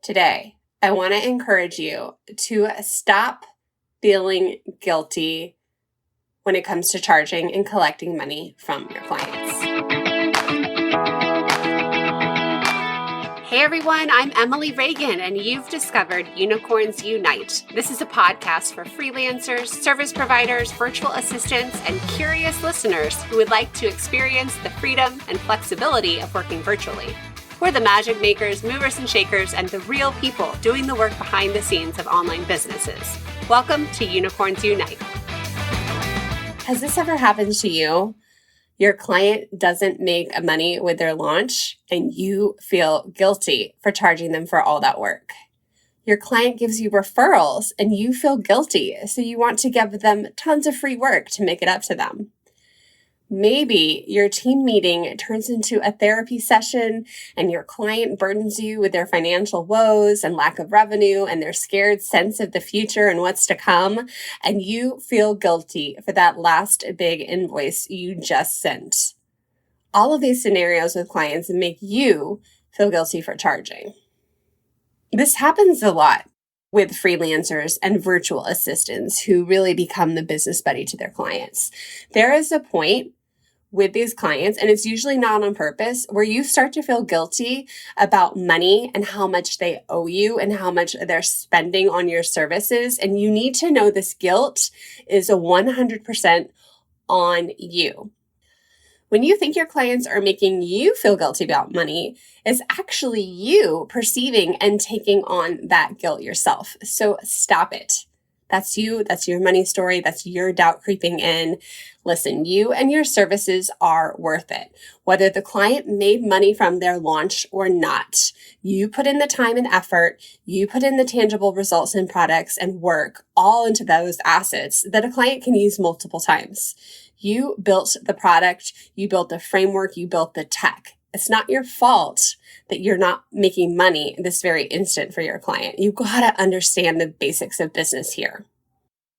Today, I want to encourage you to stop feeling guilty when it comes to charging and collecting money from your clients. Hey everyone, I'm Emily Reagan, and you've discovered Unicorns Unite. This is a podcast for freelancers, service providers, virtual assistants, and curious listeners who would like to experience the freedom and flexibility of working virtually. We're the magic makers, movers and shakers, and the real people doing the work behind the scenes of online businesses. Welcome to Unicorns Unite. Has this ever happened to you? Your client doesn't make money with their launch, and you feel guilty for charging them for all that work. Your client gives you referrals, and you feel guilty, so you want to give them tons of free work to make it up to them. Maybe your team meeting turns into a therapy session and your client burdens you with their financial woes and lack of revenue and their scared sense of the future and what's to come, and you feel guilty for that last big invoice you just sent. All of these scenarios with clients make you feel guilty for charging. This happens a lot with freelancers and virtual assistants who really become the business buddy to their clients. There is a point with these clients, and it's usually not on purpose, where you start to feel guilty about money and how much they owe you and how much they're spending on your services. And you need to know this guilt is 100% on you. When you think your clients are making you feel guilty about money, it's actually you perceiving and taking on that guilt yourself. So stop it. That's you. That's your money story. That's your doubt creeping in. Listen, you and your services are worth it. Whether the client made money from their launch or not, you put in the time and effort, you put in the tangible results and products and work all into those assets that a client can use multiple times. You built the product, you built the framework, you built the tech. It's not your fault that you're not making money this very instant for your client. You gotta understand the basics of business here.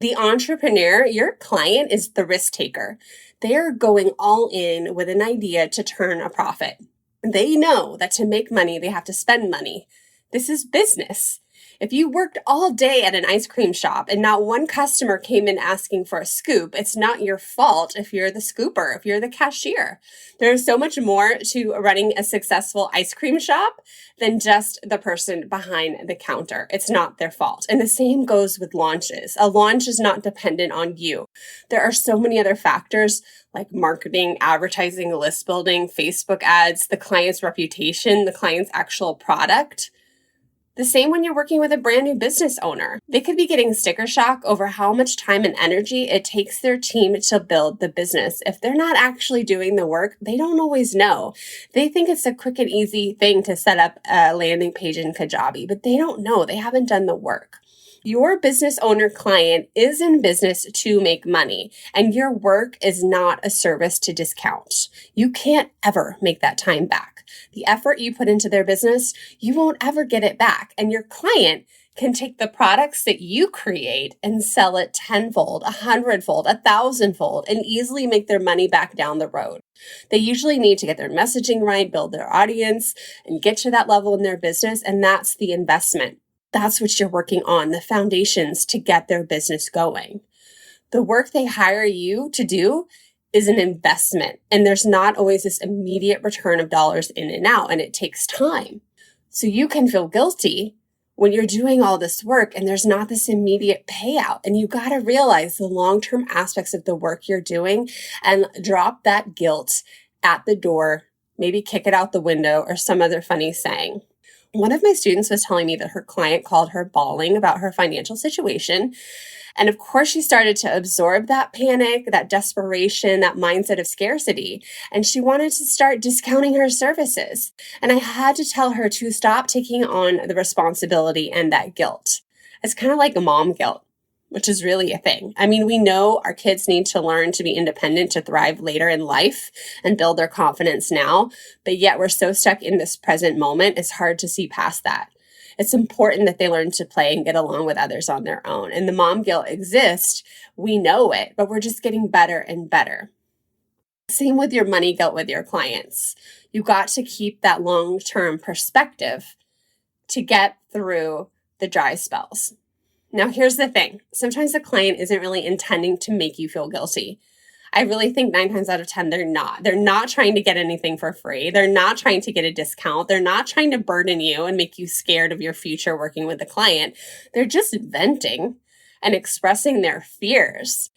The entrepreneur, your client, is the risk taker. They are going all in with an idea to turn a profit. They know that to make money, they have to spend money. This is business. If you worked all day at an ice cream shop and not one customer came in asking for a scoop, it's not your fault if you're the scooper, if you're the cashier. There's so much more to running a successful ice cream shop than just the person behind the counter. It's not their fault. And the same goes with launches. A launch is not dependent on you. There are so many other factors like marketing, advertising, list building, Facebook ads, the client's reputation, the client's actual product. The same when you're working with a brand new business owner. They could be getting sticker shock over how much time and energy it takes their team to build the business. If they're not actually doing the work, they don't always know. They think it's a quick and easy thing to set up a landing page in Kajabi, but they don't know. They haven't done the work. Your business owner client is in business to make money, and your work is not a service to discount. You can't ever make that time back. The effort you put into their business, you won't ever get it back. And your client can take the products that you create and sell it tenfold, 100-fold, 1,000-fold, and easily make their money back down the road. They usually need to get their messaging right, build their audience, and get to that level in their business. And that's the investment. That's what you're working on, the foundations to get their business going. The work they hire you to do is an investment, and there's not always this immediate return of dollars in and out, and it takes time. So you can feel guilty when you're doing all this work and there's not this immediate payout, and you got to realize the long-term aspects of the work you're doing and drop that guilt at the door, maybe kick it out the window or some other funny saying. One of my students was telling me that her client called her bawling about her financial situation. And of course, she started to absorb that panic, that desperation, that mindset of scarcity. And she wanted to start discounting her services. And I had to tell her to stop taking on the responsibility and that guilt. It's kind of like a mom guilt, which is really a thing. I mean, we know our kids need to learn to be independent to thrive later in life and build their confidence now. But yet we're so stuck in this present moment, it's hard to see past that. It's important that they learn to play and get along with others on their own. And the mom guilt exists. We know it, but we're just getting better and better. Same with your money guilt with your clients. You got to keep that long-term perspective to get through the dry spells. Now, here's the thing. Sometimes the client isn't really intending to make you feel guilty. I really think 9 times out of 10, they're not. They're not trying to get anything for free. They're not trying to get a discount. They're not trying to burden you and make you scared of your future working with the client. They're just venting and expressing their fears.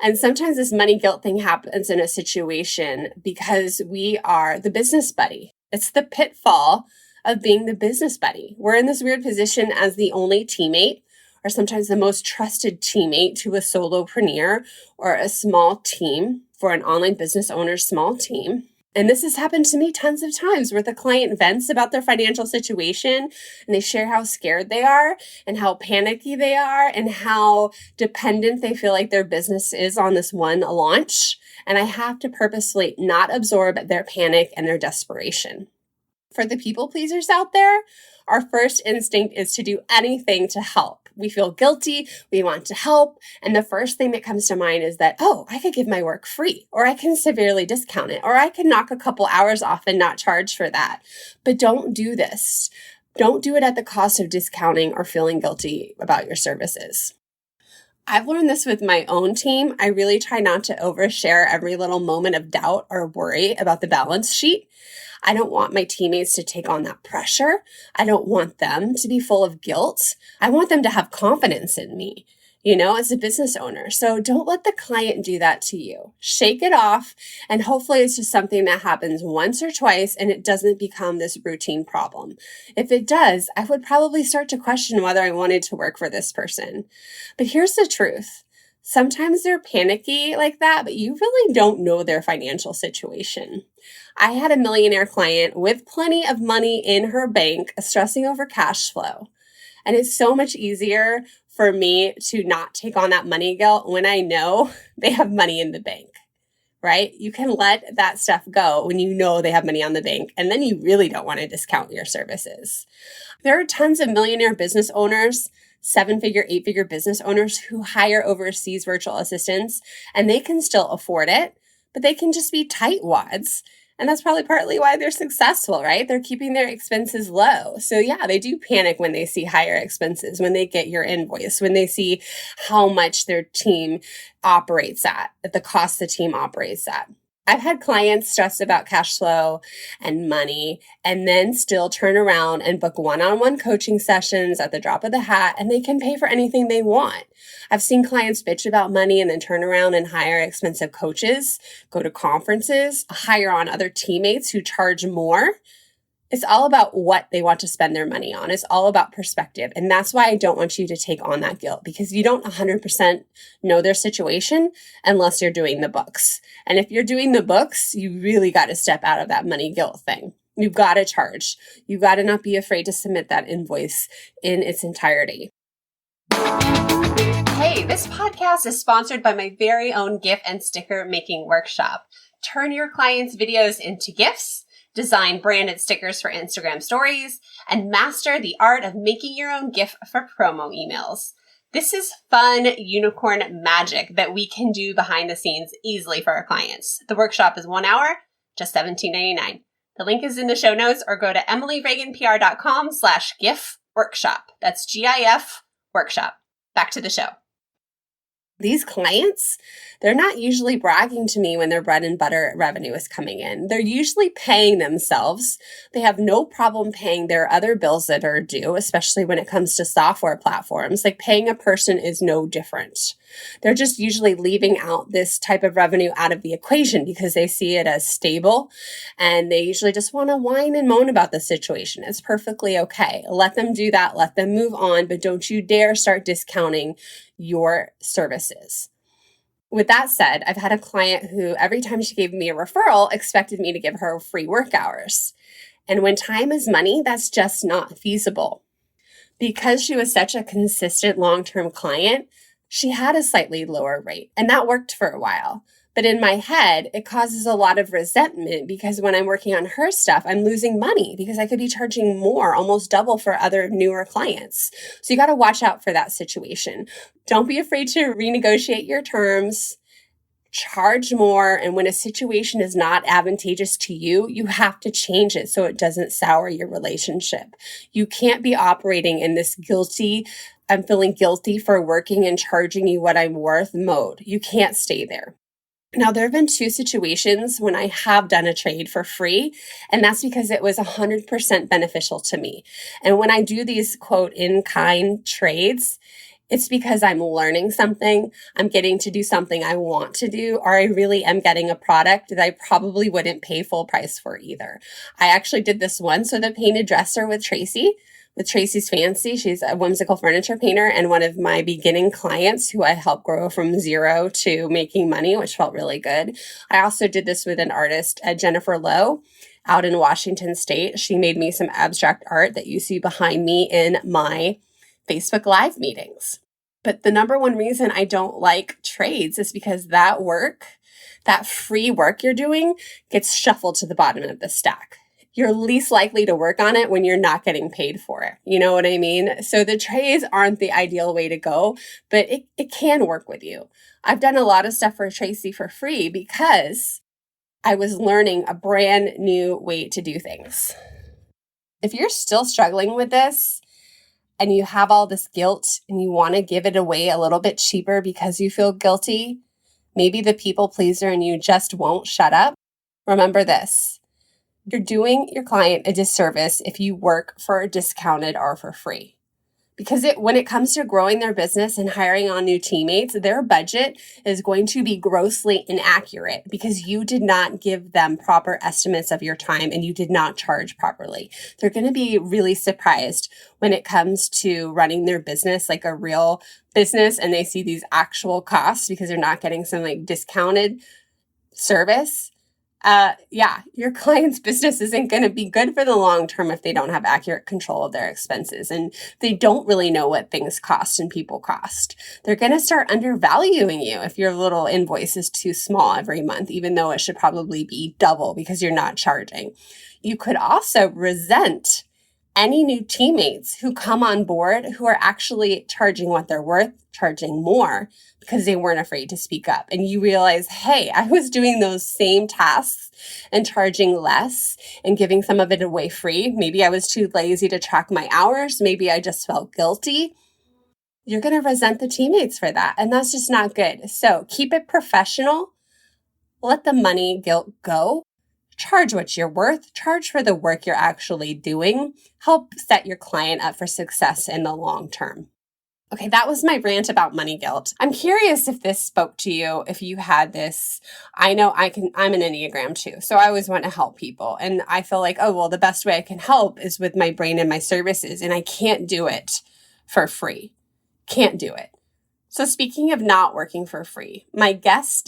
And sometimes this money guilt thing happens in a situation because we are the business buddy. It's the pitfall of being the business buddy. We're in this weird position as the only teammate, or sometimes the most trusted teammate to a solopreneur or a small team for an online business owner's small team. And this has happened to me tons of times where the client vents about their financial situation and they share how scared they are and how panicky they are and how dependent they feel like their business is on this one launch. And I have to purposely not absorb their panic and their desperation. For the people pleasers out there, our first instinct is to do anything to help. We feel guilty, we want to help, and the first thing that comes to mind is that, oh, I could give my work free, or I can severely discount it, or I can knock a couple hours off and not charge for that. But don't do this. Don't do it at the cost of discounting or feeling guilty about your services. I've learned this with my own team. I really try not to overshare every little moment of doubt or worry about the balance sheet. I don't want my teammates to take on that pressure. I don't want them to be full of guilt. I want them to have confidence in me, as a business owner. So don't let the client do that to you. Shake it off. And hopefully it's just something that happens once or twice and it doesn't become this routine problem. If it does, I would probably start to question whether I wanted to work for this person. But here's the truth. Sometimes they're panicky like that, but you really don't know their financial situation. I had a millionaire client with plenty of money in her bank stressing over cash flow. And it's so much easier for me to not take on that money guilt when I know they have money in the bank, right? You can let that stuff go when you know they have money on the bank, and then you really don't want to discount your services. There are tons of millionaire business owners, 7-figure, 8-figure business owners who hire overseas virtual assistants, and they can still afford it, but they can just be tightwads. And that's probably partly why they're successful, right? They're keeping their expenses low. So yeah, they do panic when they see higher expenses, when they get your invoice, when they see how much their team operates at the cost the team operates at. I've had clients stress about cash flow and money and then still turn around and book one-on-one coaching sessions at the drop of the hat, and they can pay for anything they want. I've seen clients bitch about money and then turn around and hire expensive coaches, go to conferences, hire on other teammates who charge more. It's all about what they want to spend their money on. It's all about perspective. And that's why I don't want you to take on that guilt, because you don't 100% know their situation unless you're doing the books. And if you're doing the books, you really got to step out of that money guilt thing. You've got to charge. You've got to not be afraid to submit that invoice in its entirety. Hey, this podcast is sponsored by my very own GIF and sticker making workshop. Turn your clients' videos into GIFs, design branded stickers for Instagram stories, and master the art of making your own GIF for promo emails. This is fun unicorn magic that we can do behind the scenes easily for our clients. The workshop is 1 hour, just $17.99. The link is in the show notes, or go to emilyreaganpr.com/GIF workshop. That's GIF workshop. Back to the show. These clients, they're not usually bragging to me when their bread and butter revenue is coming in. They're usually paying themselves. They have no problem paying their other bills that are due, especially when it comes to software platforms. Like paying a person is no different. They're just usually leaving out this type of revenue out of the equation because they see it as stable, and they usually just want to whine and moan about the situation. It's perfectly okay. Let them do that. Let them move on, but don't you dare start discounting your services. With that said, I've had a client who every time she gave me a referral expected me to give her free work hours. And when time is money, that's just not feasible. Because she was such a consistent long-term client, she had a slightly lower rate, and that worked for a while. But in my head, it causes a lot of resentment because when I'm working on her stuff, I'm losing money because I could be charging more, almost double for other newer clients. So you got to watch out for that situation. Don't be afraid to renegotiate your terms. charge more. And when a situation is not advantageous to you, you have to change it so it doesn't sour your relationship. You can't be operating in this I'm feeling guilty for working and charging you what I'm worth mode. You can't stay there. Now, there have been 2 situations when I have done a trade for free, and that's because it was 100% beneficial to me. And when I do these quote in-kind trades, it's because I'm learning something, I'm getting to do something I want to do, or I really am getting a product that I probably wouldn't pay full price for either. I actually did this once with a painted dresser with Tracy's Fancy. She's a whimsical furniture painter and one of my beginning clients who I helped grow from zero to making money, which felt really good. I also did this with an artist, Jennifer Lowe, out in Washington State. She made me some abstract art that you see behind me in my Facebook Live meetings. But the number one reason I don't like trades is because that free work you're doing gets shuffled to the bottom of the stack. You're least likely to work on it when you're not getting paid for it. You know what I mean? So the trades aren't the ideal way to go, but it can work with you. I've done a lot of stuff for Tracy for free because I was learning a brand new way to do things. If you're still struggling with this, and you have all this guilt and you want to give it away a little bit cheaper because you feel guilty, maybe the people pleaser in you just won't shut up. Remember this, you're doing your client a disservice if you work for discounted or for free. Because when it comes to growing their business and hiring on new teammates, their budget is going to be grossly inaccurate because you did not give them proper estimates of your time and you did not charge properly. They're going to be really surprised when it comes to running their business like a real business and they see these actual costs because they're not getting some like discounted service. Your client's business isn't going to be good for the long term if they don't have accurate control of their expenses and they don't really know what things cost and people cost. They're going to start undervaluing you if your little invoice is too small every month, even though it should probably be double because you're not charging. You could also resent any new teammates who come on board who are actually charging what they're worth, charging more because they weren't afraid to speak up. And you realize, hey, I was doing those same tasks and charging less and giving some of it away free. Maybe I was too lazy to track my hours. Maybe I just felt guilty. You're going to resent the teammates for that. And that's just not good. So keep it professional. Let the money guilt go. Charge what you're worth, charge for the work you're actually doing, help set your client up for success in the long term. Okay, that was my rant about money guilt. I'm curious if this spoke to you, if you had this. I know I'm an Enneagram too, so I always want to help people. And I feel like, the best way I can help is with my brain and my services, and I can't do it for free. Can't do it. So speaking of not working for free, my next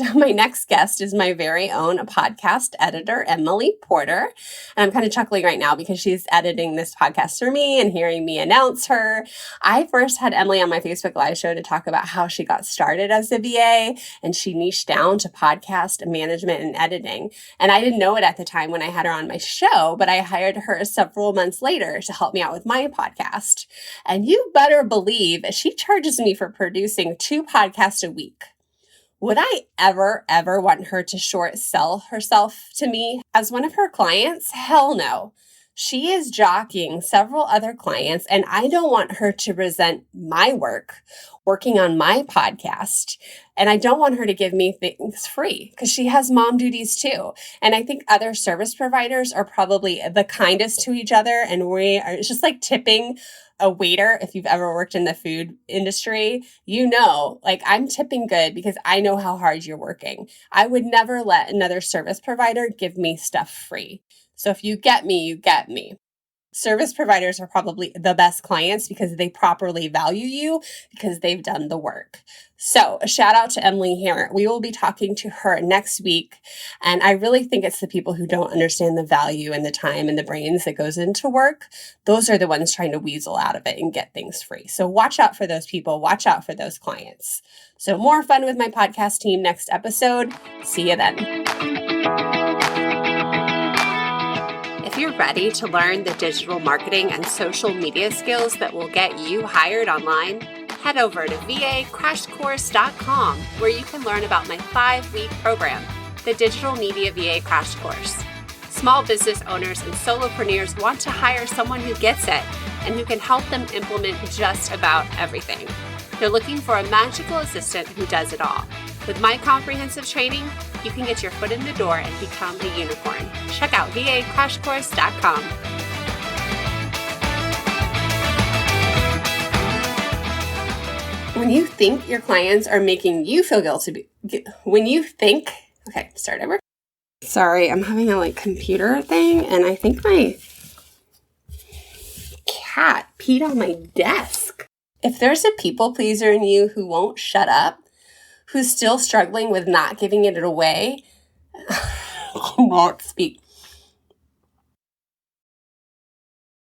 guest is my very own podcast editor, Emily Porter. And I'm kind of chuckling right now because she's editing this podcast for me and hearing me announce her. I first had Emily on my Facebook Live show to talk about how she got started as a VA and she niched down to podcast management and editing. And I didn't know it at the time when I had her on my show, but I hired her several months later to help me out with my podcast. And you better believe she charges me for producing 2 podcasts a week. Would I ever want her to short sell herself to me as one of her clients? Hell no. She is jockeying several other clients, and I don't want her to resent my working on my podcast. And I don't want her to give me things free because she has mom duties too. And I think other service providers are probably the kindest to each other. And it's just like tipping a waiter. If you've ever worked in the food industry, I'm tipping good because I know how hard you're working. I would never let another service provider give me stuff free. So if you get me, you get me. Service providers are probably the best clients because they properly value you because they've done the work. So a shout out to Emily here. We will be talking to her next week. And I really think it's the people who don't understand the value and the time and the brains that goes into work. Those are the ones trying to weasel out of it and get things free. So watch out for those people. Watch out for those clients. So more fun with my podcast team next episode. See you then. If you're ready to learn the digital marketing and social media skills that will get you hired online, head over to vacrashcourse.com where you can learn about my 5-week program, the Digital Media VA Crash Course. Small business owners and solopreneurs want to hire someone who gets it and who can help them implement just about everything. They're looking for a magical assistant who does it all. With my comprehensive training, you can get your foot in the door and become a unicorn. Check out vacrashcourse.com. When you think your clients are making you feel guilty, start over. Sorry, I'm having a computer thing, and I think my cat peed on my desk. If there's a people pleaser in you who won't shut up, who's still struggling with not giving it away, I cannot speak.